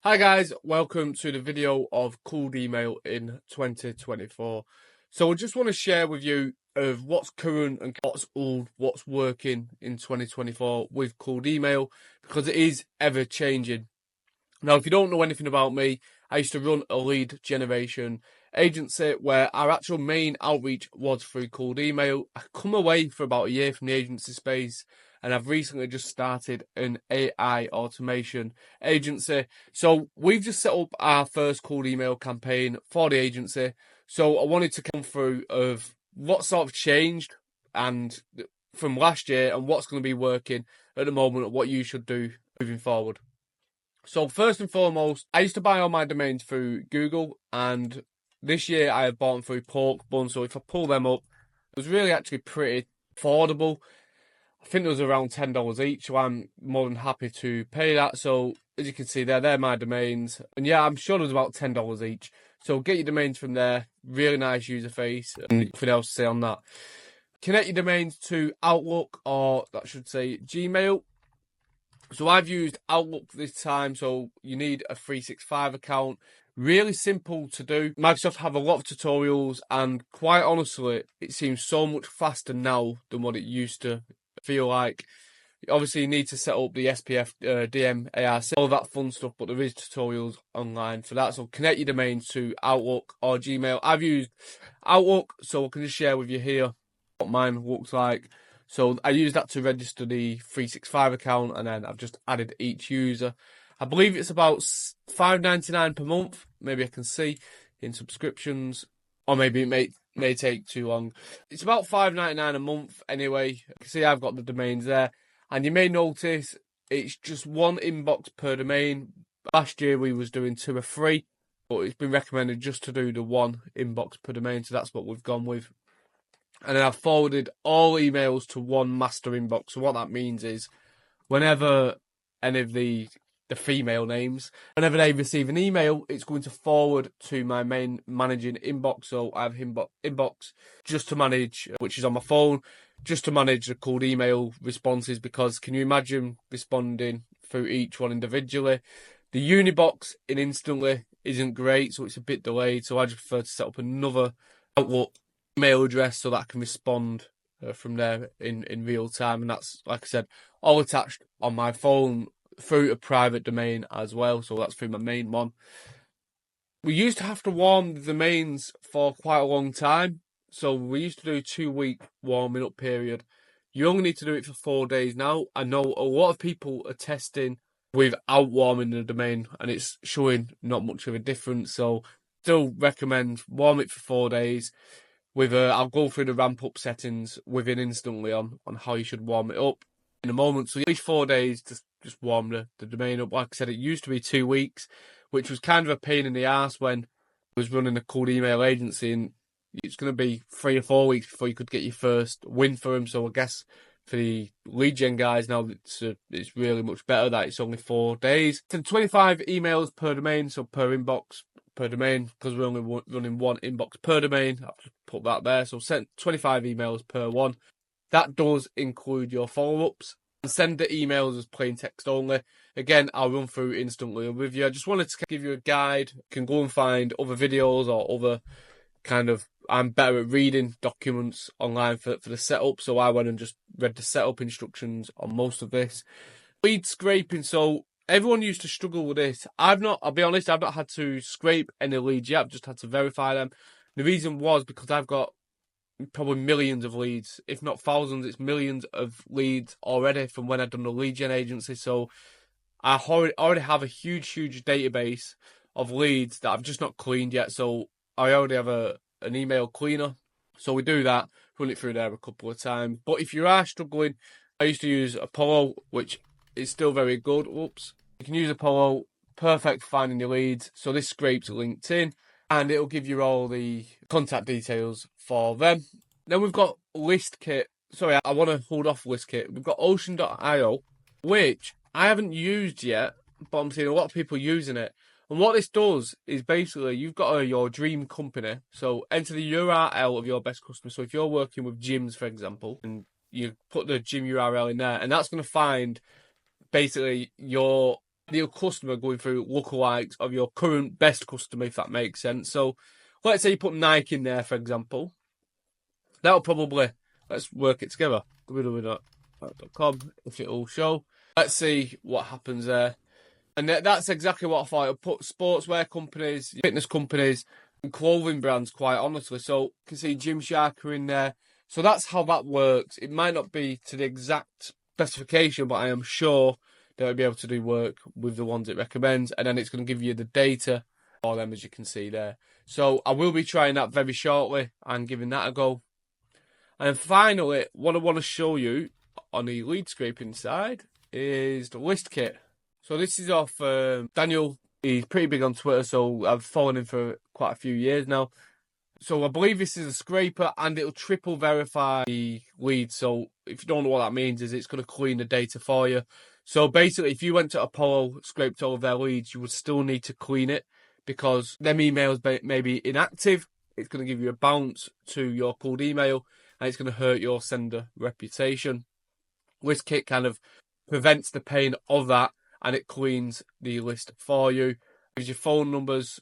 Hi guys, welcome to the video of Cold Email in 2024. So I just want to share with you of what's current and what's old, what's working in 2024 with Cold Email, because it is ever changing. Now, if you don't know anything about me, I used to run a lead generation agency where our actual main outreach was through Cold Email. I come away for about a year from the agency space, and I've recently just started an AI automation agency. So we've just set up our first Cold Email campaign for the agency. So I wanted to come through of what sort of changed and from last year and what's going to be working at the moment and what you should do moving forward. So first and foremost, I used to buy all my domains through Google, and this year I have bought them through Porkbun. So if I pull them up, it was really actually pretty affordable. I think it was around $10 each, so I'm more than happy to pay that. So as you can see there, they're my domains, and yeah, I'm sure it was about $10 each. So get your domains from there. Really nice user face, and nothing else to say on that. Connect your domains to Outlook, or that should say Gmail. So I've used Outlook this time, so you need a 365 account. Really simple to do. Microsoft have a lot of tutorials, and quite honestly, it seems so much faster now than what it used to feel like. Obviously, you need to set up the SPF, DM, ARC, all that fun stuff, but there is tutorials online for that. So connect your domains to Outlook or Gmail. I've used Outlook, so I can just share with you here what mine looks like. So I use that to register the 365 account, and then I've just added each user. I believe it's about $5.99 per month. Maybe I can see in subscriptions, or maybe it may take too long. It's about $5.99 a month anyway. You can see I've got the domains there, and you may notice it's just one inbox per domain. Last year we was doing 2 or 3, but it's been recommended just to do the one inbox per domain, so that's what we've gone with. And then I've forwarded all emails to one master inbox. So what that means is whenever any of the female names, whenever they receive an email, it's going to forward to my main managing inbox. So I have inbox just to manage, which is on my phone, just to manage the cold email responses, because can you imagine responding through each one individually? The Unibox in instantly isn't great, so it's a bit delayed. So I just prefer to set up another Outlook email address so that I can respond from there in real time. And that's, like I said, all attached on my phone through a private domain as well. So that's through my main one. We used to have to warm the domains for quite a long time. So we used to do a 2-week warming up period. You only need to do it for 4 days now. I know a lot of people are testing without warming the domain, and it's showing not much of a difference. So still recommend warm it for 4 days. I'll go through the ramp up settings within instantly on how you should warm it up in a moment. So at least 4 days to just warm the domain up. Like I said, it used to be 2 weeks, which was kind of a pain in the ass when I was running a cold email agency, and it's going to be 3 or 4 weeks before you could get your first win for them. So I guess for the lead gen guys now, it's really much better that it's only 4 days. 25 emails per domain, so per inbox per domain, because we're only running one inbox per domain. I've just put that there. So send 25 emails per one. That does include your follow-ups. And send the emails as plain text only. Again, I'll run through instantly with you. I just wanted to give you a guide. You can go and find other videos or other kind of, I'm better at reading documents online for the setup. So I went and just read the setup instructions on most of this. Lead scraping. So everyone used to struggle with this. I'll be honest, I've not had to scrape any leads yet. I've just had to verify them. The reason was because I've got probably millions of leads, if not thousands, it's millions of leads already from when I've done the lead gen agency. So I already have a huge database of leads that I've just not cleaned yet. So I already have an email cleaner. So we do that, run it through there a couple of times. But if you are struggling, I used to use Apollo, which is still very good. Oops. You can use Apollo, perfect for finding your leads. So this scrapes LinkedIn, and it'll give you all the contact details for them. Then we've got ListKit. Sorry, I want to hold off ListKit. We've got Ocean.io, which I haven't used yet, but I'm seeing a lot of people using it. And what this does is basically you've got your dream company. So enter the URL of your best customer. So if you're working with gyms, for example, and you put the gym URL in there, and that's going to find basically your ideal customer going through lookalikes of your current best customer, if that makes sense. So let's say you put Nike in there, for example. That'll probably, let's work it together. www.nike.com, if it'll show. Let's see what happens there. And that's exactly what I thought. It'll put sportswear companies, fitness companies, and clothing brands, quite honestly. So you can see Gymshark are in there. So that's how that works. It might not be to the exact specification, but I am sure they'll be able to do work with the ones it recommends. And then it's going to give you the data for them, as you can see there. So I will be trying that very shortly and giving that a go. And finally, what I want to show you on the lead scraping side is the list kit. So this is off Daniel. He's pretty big on Twitter, so I've followed him for quite a few years now. So I believe this is a scraper, and it'll triple verify the leads. So if you don't know what that means, is it's going to clean the data for you. So basically, if you went to Apollo, scraped all of their leads, you would still need to clean it because them emails may be inactive. It's going to give you a bounce to your cold email, and it's going to hurt your sender reputation. ListKit kind of prevents the pain of that, and it cleans the list for you. Gives you phone numbers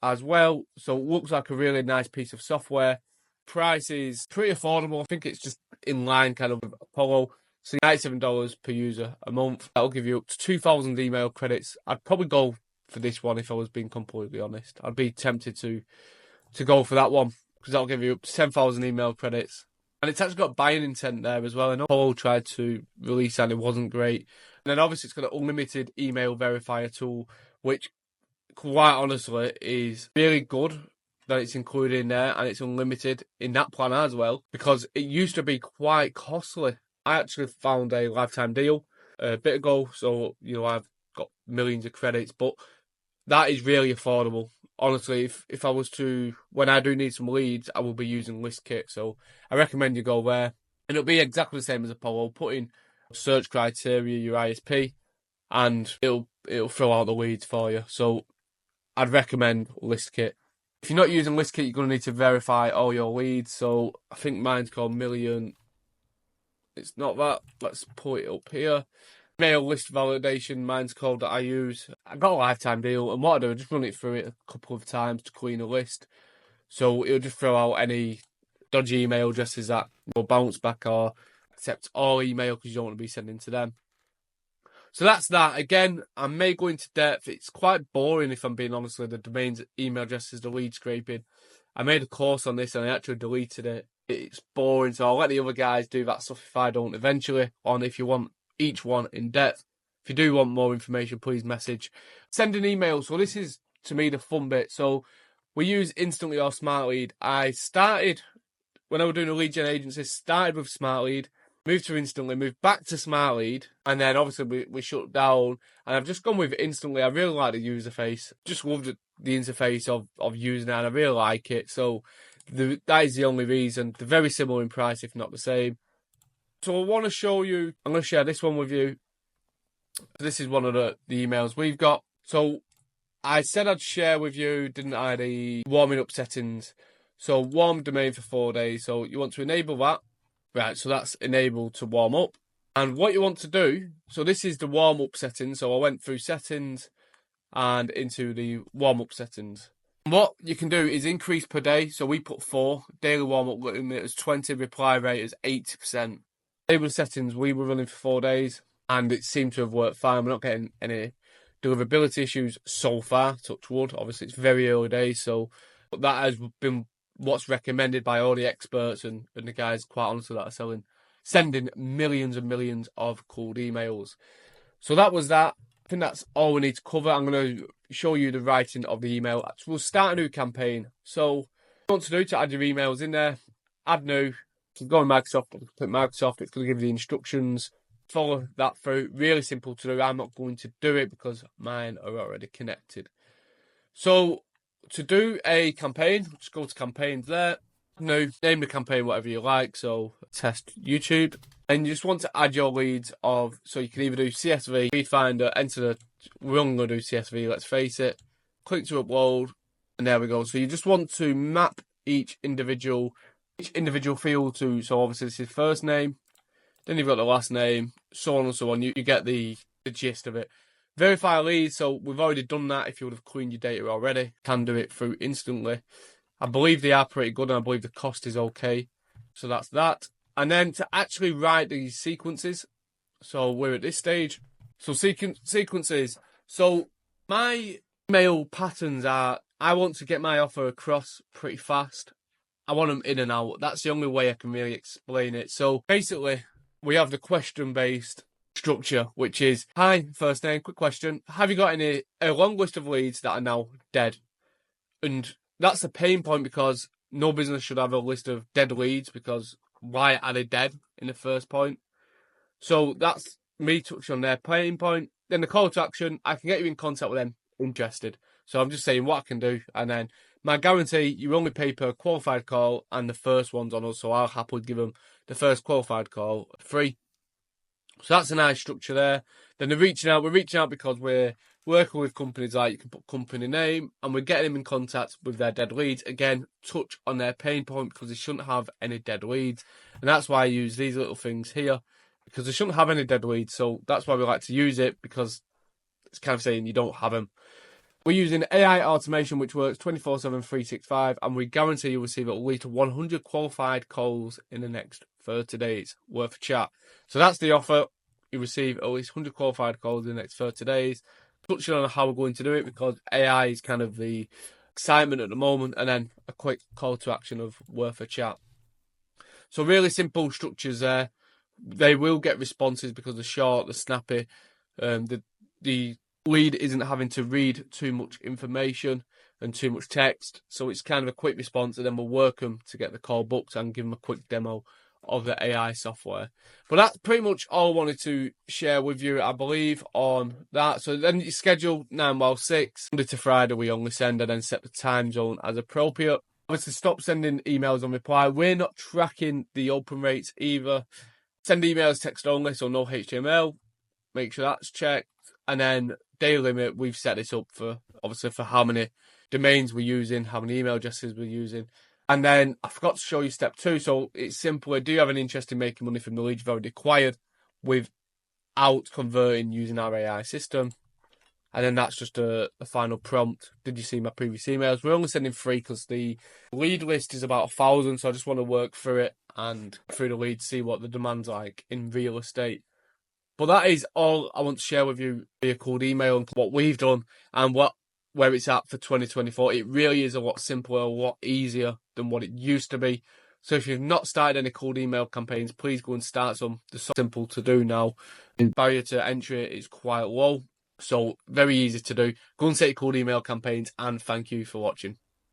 as well, so it looks like a really nice piece of software. Price is pretty affordable. I think it's just in line kind of with Apollo. So $97 per user a month. That'll give you up to 2,000 email credits. I'd probably go for this one if I was being completely honest. I'd be tempted to go for that one because that'll give you up to 10,000 email credits. And it's actually got buying intent there as well. I know Apollo tried to release and it wasn't great. And then obviously it's got an unlimited email verifier tool, which quite honestly is really good that it's included in there and it's unlimited in that plan as well, because it used to be quite costly. I actually found a lifetime deal a bit ago, so I've got millions of credits, but that is really affordable. Honestly, if I was to, when I do need some leads, I will be using ListKit, so I recommend you go there. And it'll be exactly the same as Apollo. Put in search criteria, your ISP, and it'll throw out the leads for you. So I'd recommend ListKit. If you're not using ListKit, you're going to need to verify all your leads. So I think mine's called Million. It's not that. Let's pull it up here. Mail list validation, mine's called that I use. I got a lifetime deal, and what I do, I just run it through it a couple of times to clean a list. So it'll just throw out any dodgy email addresses that will bounce back or accept all email because you don't want to be sending to them. So that's that. Again, I may go into depth. It's quite boring if I'm being honest with the domains, email addresses, the lead scraping. I made a course on this and I actually deleted it. It's boring, so I'll let the other guys do that stuff if I don't eventually, on if you want each one in depth. If you do want more information, please message. Send an email. So this is, to me, the fun bit. So we use Instantly or SmartLead. I started, when I was doing a lead gen agency, started with SmartLead, moved to Instantly, moved back to SmartLead, and then obviously we shut down. And I've just gone with Instantly. I really like the user face. Just loved the interface of using it, and I really like it. So that is the only reason. They're very similar in price, if not the same. So I want to show you, I'm going to share this one with you. This is one of the emails we've got. So I said I'd share with you, didn't I, the warming up settings. So warm domain for 4 days. So you want to enable that. Right, so that's enabled to warm up. And what you want to do, so this is the warm up settings. So I went through settings and into the warm up settings. What you can do is increase per day. So we put 4. Daily warm up limit as 20, reply rate as 80%. Enable settings, we were running for 4 days and it seemed to have worked fine. We're not getting any deliverability issues so far, touch wood. Obviously, it's very early days, so that has been what's recommended by all the experts and the guys, quite honestly, that are sending millions and millions of cold emails. So that was that. I think that's all we need to cover. I'm going to show you the writing of the email. We'll start a new campaign. So what you want to do to add your emails in there, add new. So go on Microsoft, click Microsoft, it's going to give you the instructions. Follow that through. Really simple to do. I'm not going to do it because mine are already connected. So to do a campaign, just go to campaigns there. Name the campaign whatever you like. So test YouTube. And you just want to add your leads so you can either do CSV, feed finder, we're only going to do CSV, let's face it. Click to upload, and there we go. So you just want to map each individual field to, so obviously this is first name, then you've got the last name, so on and so on. You get the gist of it. Verify leads, so we've already done that. If you would have cleaned your data already, can do it through instantly. I believe they are pretty good, and I believe the cost is okay. So that's that. And then to actually write these sequences, so we're at this stage. So sequences. So my email patterns are, I want to get my offer across pretty fast. I want them in and out. That's the only way I can really explain it. So basically, we have the question-based structure, which is, hi, first name, quick question. Have you got a long list of leads that are now dead? And that's a pain point because no business should have a list of dead leads, because why are they dead in the first point? So that's me touching on their pain point. Then the call to action, I can get you in contact with them interested. So I'm just saying what I can do. And then my guarantee, you only pay per qualified call, and the first one's on us. So I'll happily give them the first qualified call free. So that's a nice structure there. Then they're reaching out. We're reaching out because we're working with companies like, you can put company name, and we're getting them in contact with their dead leads. Again, touch on their pain point because they shouldn't have any dead leads. And that's why I use these little things here, because they shouldn't have any dead leads. So that's why we like to use it, because it's kind of saying you don't have them. We're using AI automation, which works 24/7, 365, and we guarantee you'll receive at least 100 qualified calls in the next 30 days worth of chat. So that's the offer. You receive at least 100 qualified calls in the next 30 days. Touching on how we're going to do it, because AI is kind of the excitement at the moment, and then a quick call to action of worth a chat. So really simple structures there. They will get responses because they're short, they're snappy. The lead isn't having to read too much information and too much text, so it's kind of a quick response, and then we'll work them to get the call booked and give them a quick demo of the AI software. But that's pretty much all I wanted to share with you, I believe, on that. So then you schedule 9 while 6, Monday to Friday we only send, and then set the time zone as appropriate. Obviously, stop sending emails on reply. We're not tracking the open rates either. Send emails text only, so no HTML. Make sure that's checked. And then day limit, we've set this up for, obviously, for how many domains we're using, how many email addresses we're using. And then I forgot to show you step 2. So it's simple. Do you have an interest in making money from the leads you've already acquired without converting using our AI system? And then that's just a final prompt. Did you see my previous emails? We're only sending 3 because the lead list is about 1,000. So I just want to work through it and through the leads, see what the demand's like in real estate. But that is all I want to share with you via cold email, and what we've done and where it's at for 2024. It really is a lot simpler, a lot easier than what it used to be. So if you've not started any cold email campaigns, please go and start some. They're so simple to do now. The barrier to entry is quite low, so very easy to do. Go and set your cold email campaigns, and thank you for watching.